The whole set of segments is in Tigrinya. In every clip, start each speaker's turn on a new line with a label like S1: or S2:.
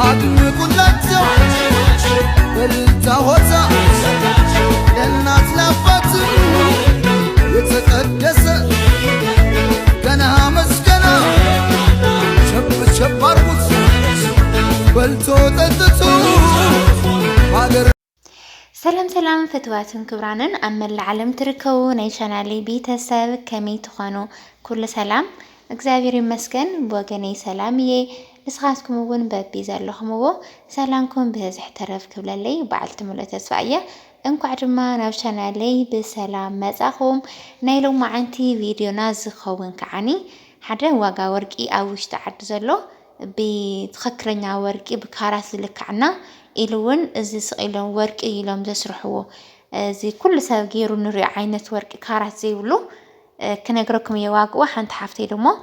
S1: አድንቁላቸው በልታ ሆታ ለእናት ለአባት የተቀደሰ ገና መስገና ቸብ ቸብ አርጉት በልቶ ጠጥቶ ባገር
S2: سلام سلام فتواتن كبرانن أما العالم تركو نيشان لي بيتساب كمي تخانو كل سلام اكزابير مسكن بوغني سلامي نسخاسكم ون بابي زالخمو سلامكم بهزح ترف كبلالي وبعلت مولة تسفعية انكو عجما نوشان لي بسلام مزاخوم نايلو معانتي فيديو نازخوين كعاني حدا واقا ورقي اوش تعد زلو بتخكرنا ورقي بكاراس لك عنا إلون زي سقيلون ورق إلهم زسرحوه زي كل سبب غيرو نري عينة ورق كارات زي ولو كنقركم يواقوا حانت حافتي دمو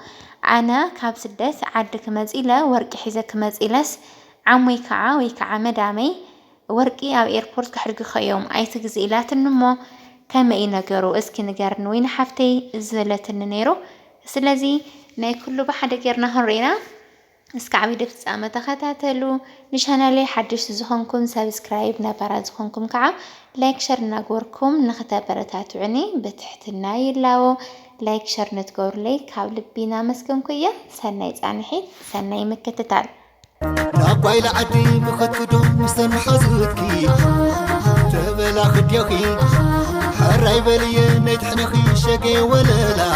S2: أنا كاب سدس عدك مزيلة ورق حيزك مزيلس عموي كعا ويكعا مدامي ورقي أو إيربورت كحرق خيوم أيتك زيلات النمو كما إيناقرو اسكي نقارن وين حافتي زلت النيرو سلازي ناي كله بحد غيرنا هرينا اسكعبي دفت سامة تخاتاتلو نشانا لي حدش زخونكم سابسكرايب نبارا زخونكم كعب لايك شر ناقوركم نختابرتاتو عني بتحتنا يلاو لايك شر نتقور لي كاب لبينا مسكن كوية سناي تعنحي سناي مكتتال
S1: ناقواي لعدي مختدو مستن حزوتكي تبلا خديوكي حراي بلي نيتحنخي شاقي وللا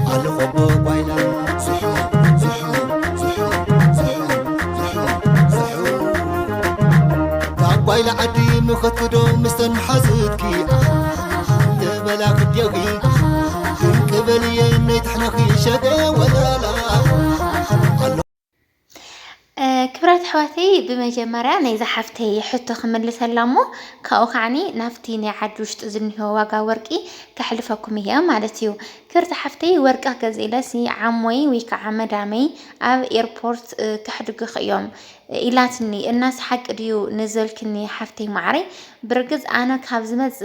S1: على خبو بايلا زحو بايلا عدي مختدو مستن حزتكي تبلا خديوكي قبلي نيتحنخي شاقي ولا لا
S2: كبرات حواتي بمجمرة نيزا حفتي حتو خمل سلامو كاوخاني نافتي نعدوش تزنهو واقا ورقي كحلفكم هي مالتيو كرت حفتي ورقا غزيلسي عموي ويكا عمدامي او ايربورت كحدقو خيوم إلاتني الناس حق ديو نزلكني حفتي معري برقز انا كابزمز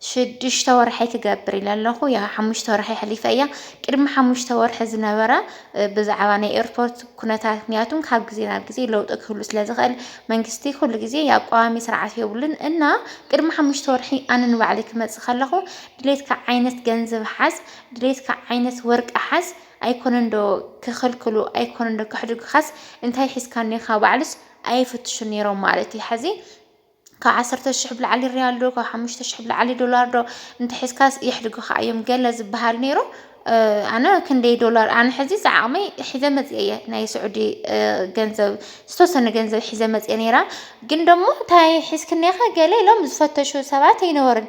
S2: شدش تورحي كقبر إلى اللهو يا حموش تورحي حليفايا كرم حموش تورح زنبرة بزعواني إيربورت كنتات مياتون كاب جزينا بجزي لو تأكلوا سلازغل منقستي كل جزي يا قوامي سرعة يقولن إنه كرم حموش تورحي أنا نوعلك ما تخلقه دليت كعينة جنزب حز دليت كعينة ورق أحز أيكونندو كخل كلو أيكونندو كحدق خس انتهي حس كان يخاو بعلس أي فتشني روم مالتي حزي كعصرت الشحب لعلي ريال دو كحمشت الشحب لعلي دولار دو انت حس كاس يحرقو خايم جلز بهال نيرو أنا كندي دولار أنا حزيز عامي حزمت إيه ناي سعودي جنزب ستوسن جنزب حزمت نيرا جندمو تاي حس كنيخا قالي لهم زفتشو سبعة ينورن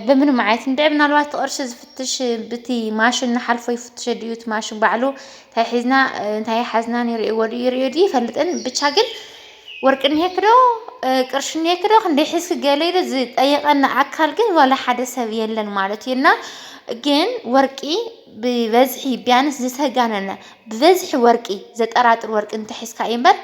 S2: بمنو معايت ندعبنا الوقت قرش زفتش بتي ماشو نحلفو يفتش ديوت ماشو بعلو تاي حزنا تاي حزنا يريدي فلتن بتشاقل وركن هيكرو قرشن هيكرو خندي حس قاليده زي طيقنا اكل كن ولا حدا سب يلن مالتينا جن ورقي ببزحي بيانس زسهغاننا ببزح ورقي زطراطر ورق انت حس كايمبر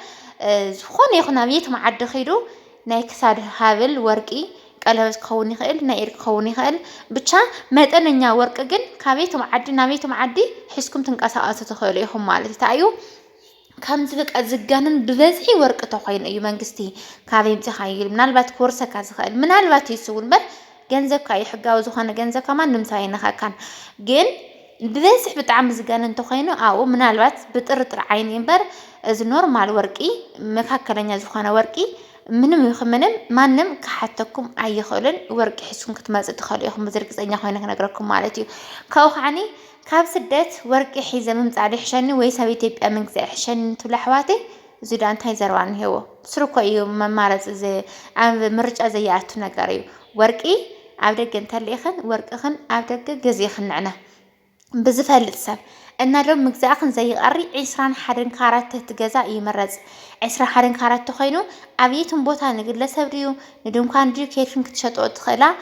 S2: زخون يخنا بيت معد خيدو ناي كساد هابل ورقي قلبس كوني خيل ناير كوني خيل بچا متنኛ ورق ግን ካቤት معدي حسكم تنقساقسو تخيليهم ማለት ታዩ كم زبق أزجانن ببزحي ورق تخين أي منجستي كابين تخيل من البات كورسة كذا من البات يسول بر جنزب كاي حجا وزخانة جنزب كمان نمساين خاكان جن ببزح بتعمل زجانن تخينه أو من البات بترطر عينين بر از نورمال ورقي مكاكلن زخانة ورقي منم يخمنم مانم كحتكم أي خلن ورق حسون كتمازد تخليهم بزرق زينا خينا نقرأكم مالتي كوخاني كاب سدت ورق حيزة ممتع لحشاني ويساوي تبقى منك زي حشان تلحواتي زيدان تاي زروان هو سرقو ايو ممارز زي عم مرجع زياتو نقاريو ورقي عبدك انتاليخن ورقخن عبدك قزيخن عنا بزفها للساب انا لو مجزاخن زي قري عسران حدن كارات تجزا يمرز عسران حدن كارات تخينو عبيتم بوتا نقل لسبريو ندوم كان ديو كيفن كتشطو تخيلا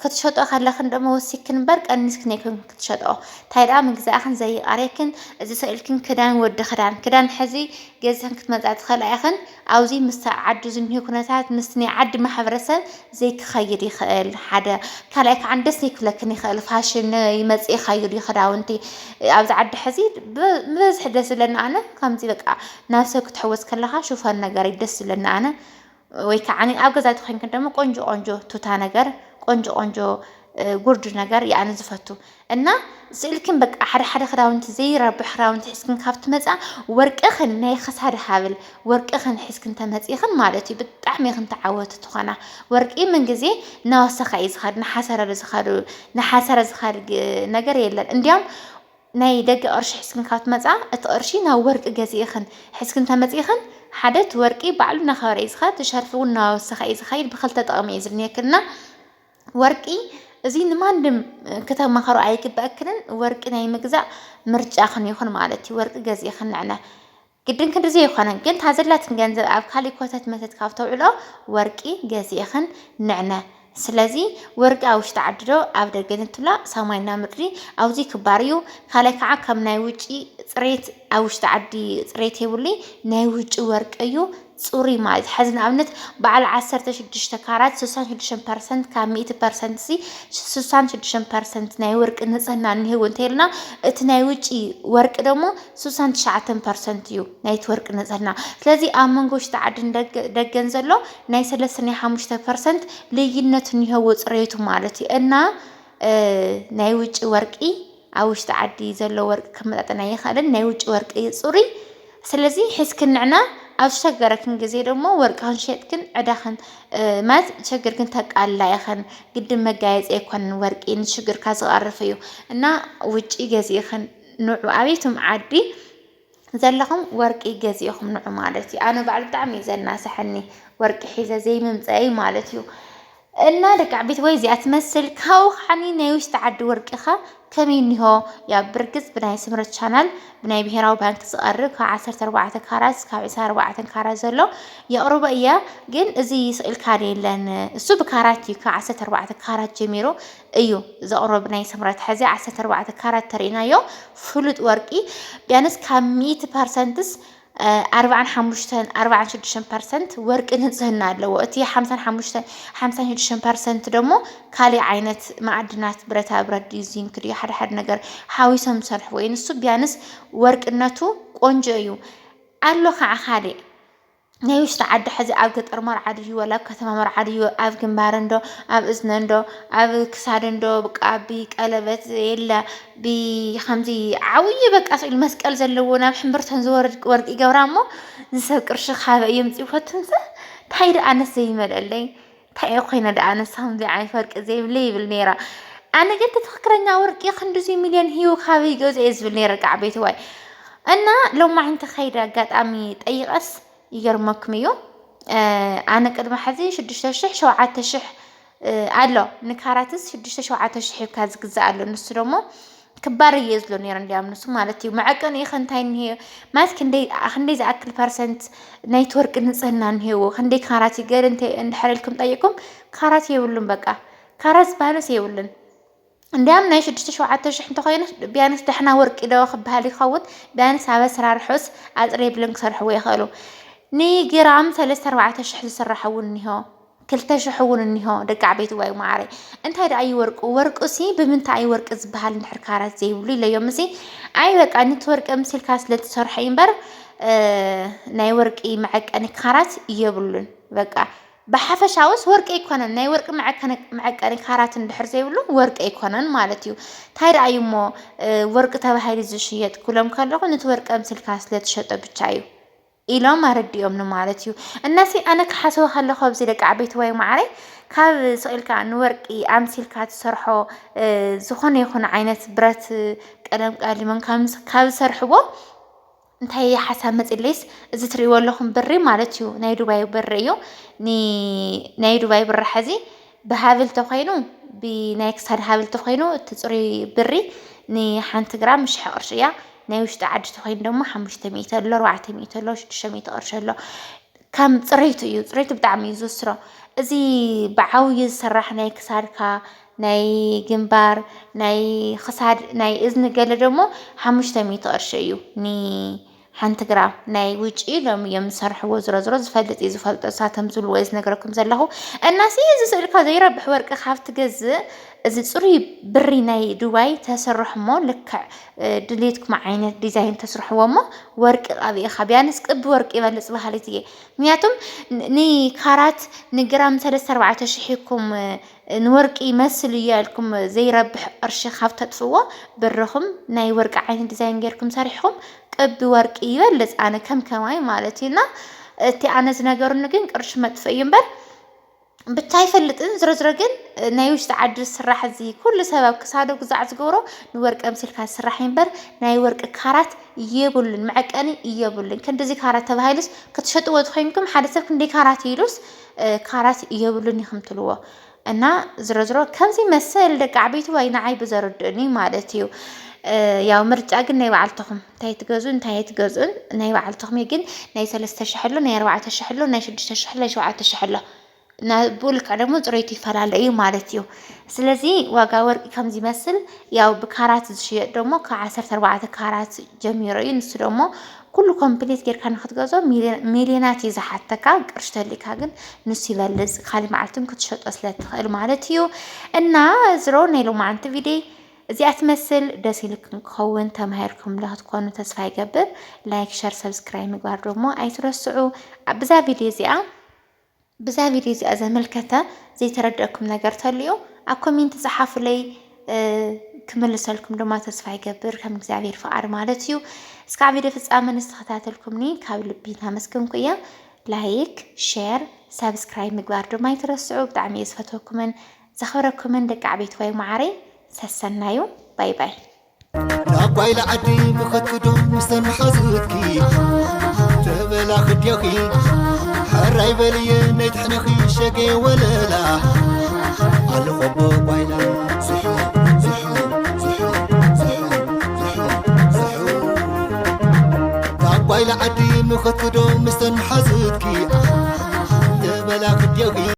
S2: ክትሸጦ ከለኽን ደሞ ወሲክን በር ቀኒስክን ይኩን ክትሸጦ ታይዳ ምግዛእኽን ዘይቃርየክን እዚ ስእልክን ክዳን ወዲ ክዳን ሕዚ ገዝኽን ክትመጻእ ትኽእል ኢኽን አውዚ ምስ ዓዲ ዝንሂ ኩነታት ምስ ናይ ዓዲ ማሕበረሰብ ዘይክኸይድ ይኽእል ሓደ ካልኣይ ከዓ ደስ ይክለክን ይኽእል ፋሽን ይመጽእ ይኸይድ ይኽዳውንቲ ኣብዚ ዓዲ ሕዚ ብበዝሒ ደስ ዝብለኒ ኣነ ከምዚ በቃ ናብ ሰብ ክትሕወስ ከለኻ ሹፈን ነገር ደስ ዝብለኒ ኣነ ወይ ከዓኒ ኣብ ገዛ ትኾንክን ደሞ ቆንጆ ቆንጆ ቱታ ነገር ቆንጆ ቆንጆ ጉርድ ነገር ያነ ዝፈቱ እና ስእልክን በቃ ሓደ ክዳውንቲ ዘይረብሕ ክዳውንቲ ሒዝክን ካብቲ መጻ ወርቅኽን ናይ ክሳድ ሃብል ወርቅኽን ሒዝክን ተመጺኽን ማለት እዩ ብጣዕሚ ኢኽን ተዓወት ትኾና ወርቂ ምን ግዜ ናወሰኸ እዩ ዝኸድ ንሓሰረ ዝኸድ ነገር የለን እንዲያም ናይ ደገ ቅርሺ ሒዝክን ካብቲ መጻ እቲ ቅርሺ ናብ ወርቂ ገዚእኽን ሒዝክን ተመጺኽን ሓደት ወርቂ ባዕሉ ናኸበረ እዩ ዝኸድ ተሸርፊ እውን ናወሰኸ እዩ ዝኸይድ ብኽልተ ጠቕሚ እዩ ዝኒአክልና ወርቂ እዚ ንማንም ከተመኸሮ ኣይግበአክንን ወርቂ ናይ ምግዛእ ምርጫኽን ይኹን ማለት እዩ ወርቂ ገዚእኽን ንዕነ ግድን ክንድዚ ይኾነን ግን ታዘላትን ገንዘብ ኣብ ካሊእ ኮተት መተት ካብ ተውዕሎ ወርቂ ገዚእኽን ንዕነ ስለዚ ወርቂ ኣብ ውሽጢ ዓዲ ዶ ኣብ ደገ ንትብላ ሰማይና ምድሪ ኣብዚ ክባር እዩ ካልኣይ ከዓ ከም ናይ ውጪ ፅሬት ኣብ ውሽጢ ዓዲ ፅሬት የብሉ ናይ ውጪ ወርቂ እዩ ጽሩይ ማለት ሕዚ ንኣብነት በዓል 16 ካራት 66% ካብ 100% ሲ 66% ናይ ወርቂ ንጽህና እንሂቡ እንተይልና እቲ ናይ ውጪ ወርቂ ደሞ 69% እዩ ናይቲ ወርቂ ንጽህና ስለዚ ኣብ መንጎ ውሽጢ ዓድን ደገን ዘሎ ናይ 35% ልዩነት እንሂቡ ጽሬቱ ማለት እዩ እና ናይ ውጪ ወርቂ ኣብ ውሽጢ ዓዲ ዘሎ ወርቂ ከመጣጠና ይኽእልን ናይ ውጪ ወርቂ ጽሩይ ስለዚ ሒዝክን ንዕና ኣብ ሸገረክን ግዜ ደሞ ወርቅኽን ሸጥክን ዕዳኽን ማለት ሸገርክን ተቃላ ኢኽን ግድን መጋየፂ ኣይኮነን ወርቂ ንሽግርካ ዝቐርፍ እዩ እና ውጪ ገዚእኽን ንዑ ኣቤቱም ዓዲ ዘለኹም ወርቂ ገዚእኹም ንዑ ማለት እዩ ኣነ ባዕሉ ብጣዕሚ እዩ ዘናስሐኒ ወርቂ ሒዘ ዘይምምፅአይ ማለት እዩ እና ደቂ ዓበይቲ ወይ እዚኣ ትመስል ካብኡ ከዓኒ ናይ ውሽጢ ዓዲ ወርቂኻ ከመይ እኒሆ ያ ብርግጽ ብናይ ስምረት ቻናል ብናይ ብሄራዊ ባንክ ዝቐርብ ካብ 14 ካራት ካብ 24 ካራት ዘሎ የቕርቦ እያ ግን እዚ ስእልካ የለን እሱ ብካራት እዩ ካብ 14 ካራት ጀሚሩ እዩ ዘቕርቦ ብናይ ስምረት ሕዚ 14 ካራት ተሪእናዮ ፍሉጥ ወርቂ ቢያንስ ካብ 100% 46% ወርቂ ንጽህና ኣለዎ እቲ 56% ደሞ ካሊእ ዓይነት ማዕድናት ብረታ ብረት ዚንክ ድዩ ሓደ ነገር ሓዊሶም ዝሰርሑ ወይ ንሱ ቢያንስ ወርቅነቱ ቆንጆ እዩ ኣሎ ከዓ ካሊእ ናይ ውሽጢ ዓዲ ሕዚ ኣብ ገጠር መርዓ ድዩ ወላ ኣብ ከተማ መርዓ ድዩ ኣብ ግንባር እንዶ ኣብ እዝነ እንዶ ኣብ ክሳድ እንዶ በቃ ቀለበት የለ ብከምዚ ዓብይ በቃ ስእሊ መስቀል ዘለዎ ናብ ሕምብርተን ዝወርድ ወርቂ ገብራ እሞ ንሰብ ቅርሺ ካበ የምፅፎትንሰ እንታይ ደኣ ኣነስ ዘይመለለይ እንታይ ኮይነ ደኣ ኣነስ ከምዚ ዓይነት ወርቂ ዘይብለ ይብል ነይራ ኣነ ግን ትክክለኛ ወርቂ ክንድዚ ሚልዮን ሂቡ ካበይ ገዝአ ዝብል ነይረ ዓበይቲ ዋይ እና ሎማዓንቲ ከይደ ኣጋጣሚ ጠይቐስ ይገርመኩም እዩ ኣነ ቅድመ ሕዚ 6000 7000 ኣሎ ንካራትስ 6000 ሂብካ ዝግዛእ ኣሎ ንሱ ደሞ ክባር እየ ዝብሎ ነይረ እንዲያም ንሱ ማለት እዩ መዐቀን ኢኸ እንታይ እንሂ ማለት ክንደይ ዝኣክል ፐርሰንት ናይቲ ወርቂ ንጽህና እንሂቡ ክንደይ ካራት ይገር እንድሕረልኩም ጠይቁም ካራት የብሉን በቃ ካራት ዝባሃለስ የብሉን እንዲያም ናይ 6000 እንተኾይኑ ቢያንስ ደሕና ወርቂ ዶ ክበሃል ይኸውን ቢያንስ ኣብ ኣሰራርሑስ ኣፅሬ ብለን ክሰርሕዎ ይኽእሉ ንግራም 3-4 ሽሕ ዝስራሕውን እንሆ 2,000 እውን እንሆ ደቂ ዓበይቲ ወይ ማዕረይ እንታይ ደኣ ወርቁ ሲ ብምንታይ ወርቂ ዝበሃል እንድሕር ካራት ዘይብሉ ኢለዮም ሲ ኣይ በቃ ነቲ ወርቂ ምሲልካ ስለተሰርሐ እምበር ናይ ወርቂ መዐቀኒ ካራት የብሉን በቃ بحفشاوس ورق يكونن ناي ورق معكن كارات اندحر زيبلو ورق يكونن ማለት እዩ ታይ ራእዩሞ ወርቅ ተባሂሉ ዝሽየጥ ኩሎም ከለኹ ነቲ ወርቅ ምስልካ ስለተሸጠ ብቻ እዩ ኢሎም አረዲዮም ነው ማለት እዩ እናሲ ኣነ ክሓስብ ከለኹ ኣብዚ ደቂ ዓበይቲ ወይ ማዕረይ ካብ ስእልካ ንወርቂ ኣምሲልካ ተሰርሖ ዝኾነ ይኹን ዓይነት ብረት ቀለም ቃሊመን ካብ ሰርሕዎ እንታይ ሓሳብ መጽለይስ እዚ ትሪእዎ ኣለኹም ብሪ ማለት እዩ ናይ ዱባይ ብሪ እዩ ናይ ዱባይ ብሪ ሕዚ ብሃብል ተኾይኑ ብናይ ክሳድ ሃብል ተኾይኑ ትጽሪ ብሪ ንሓንቲ ግራም 1000 ቅርሺ እያ ናይ ውሽጢ ዓዲ ተኾይኑ ደግሞ 500 ኣሎ 400 ኣሎ 600 ቅርሺ ኣሎ ከም ፅሬቱ እዩ ፅሬቱ ብጣዕሚ እዩ ዝወስሮ እዚ ብዓብዪ ዝስራሕ ናይ ክሳድካ ናይ ግንባር ናይ ክሳድ ናይ እዝኒ ገለ ደሞ 500 ቅርሺ እዩ ሓንቲ ግራም ናይ ውጪ ሎም እዮም ዝሰርሕዎ ዝረዝሮ ዝፈልጥ እዩ ዝፈልጦ ሳቶም ዝብልዎ ዝነገረኩም ዘለኹ እናሲ እዚ ስእልካ ዘይረብሕ ወርቂ ካብ ትገዝእ እዚ ፅሩይ ብሪ ናይ ዱባይ ተሰርሑ እሞ ልክዕ ድሌትኩም ዓይነት ዲዛይን ተስርሕዎ እሞ ወርቂ ቀቢእኻ ቢያንስ ቅቢ ወርቂ ይበልፅ ባህሊት እየ ምክንያቱም ንካራት ንግራም 3-4 ሽሕ ኢልኩም ንወርቂ ይመስል እዩ ያልኩም ዘይረብሕ ቅርሺ ካብ ተጥፍዎ ብርኹም ናይ ወርቂ ዓይነት ዲዛይን ጌርኩም ሰሪሕኩም ቅቢ ወርቂ ይበልፅ ኣነ ከም ከማይ ማለት እዩና እቲ ኣነ ዝነገሩኒ ግን ቅርሺ መጥፎ እዩ እምበር ብቻ ኣይፈልጥን ዝረዝረ ግን ናይ ውሽጢ ዓዲ ስራሕ እዚ ኩሉ ሰበብ ክሳዶ ግዛዕ ዝገብሮ ንወርቂ ኣምሲልካ ዝስራሕ እምበር ናይ ወርቂ ካራት የብሉን መዐቀኒ የብሉን ክንደዚ ካራት ተባሂሉስ ክትሸጥዎ ትኮይንኩም ሓደ ሰብ ክንደይ ካራት ኢሉስ ካራት የብሉን ይኹም ትልዎ እና ዝረዝሮ ከምዚ መሰል ደቂ ዓበይቲ ወይ ንዓይ ብዘረድእኒ ማለት እዩ ያው ምርጫ ግን ናይ ባዕልትኹም እንታይ ትገዙ እንታይ ትገዙን ናይ ባዕልትኹም ግን ናይ 3000 ኣሎ ናይ 4000 ኣሎ ናይ 6000 ናይ 7000 ኣሎ ብልክዕ ደግሞ ፅሬቱ ይፈላለ እዩ ማለት እዩ ስለዚ ዋጋ ወርቂ ከምዚ ይመስል ያው ብካራት ዝሽየጥ ደግሞ ከ14 ካራት ጀሚሩ እዩ ንሱ ደግሞ ኩሉ ኮምፕሊት ጌርካ ንክትገዞ ሚልዮናት እዩ ዝሓተካ ቅርሺ ተሊካ ግን ንሱ ይበልፅ ካሊእ መዓልትም ክትሸጦ ስለትኽእል ማለት እዩ እና ዝሮ ናይ ሎማዓንቲ ቪድዮ እዚኣ ትመስል ደስ ኢልኩም ክኸውን ተማሂርኩም ለክትኮኑ ተስፋ ይገብር ላይክ ሸር ሰብስክራይብ ምግባር ደግሞ ኣይትረስዑ ብዛ ቪድዮ እዚኣ ዘመልከተ ዘይተረድአኩም ነገር ተልዩ ኣብ ኮሜንት ጻሓፉለይ ክምልሰልኩም ድማ ተስፋ ይገብር ከም እግዚአብሔር ፈቃድ ማለት እዩ እስካብ ቪድዮ ፍጻመ ንስተኸታተልኩምኒ ካብ ልቢ ተመስገንኩ እያ ላይክ ሼር ሰብስክራይብ ምግባር ድማ ኣይትረስዑ ብጣዕሚ ዝፈተኩምን ዘኽብረኩምን ደቂ ዓበይቲ ወይ ማዕረይ ሰሰናዩ ባይ ባይ
S1: ላጓይ ለዓዲ ምኸትዶ ምስተን ሓዝትኪ ተበላ ክድያኺ حراي بليه نيتحنخي شقي وللا على خبو بايلا زحو زحو زحو زحو زحو زحو تاقواي لعدي مخطدو مستن حزتكي تبلا خديوغي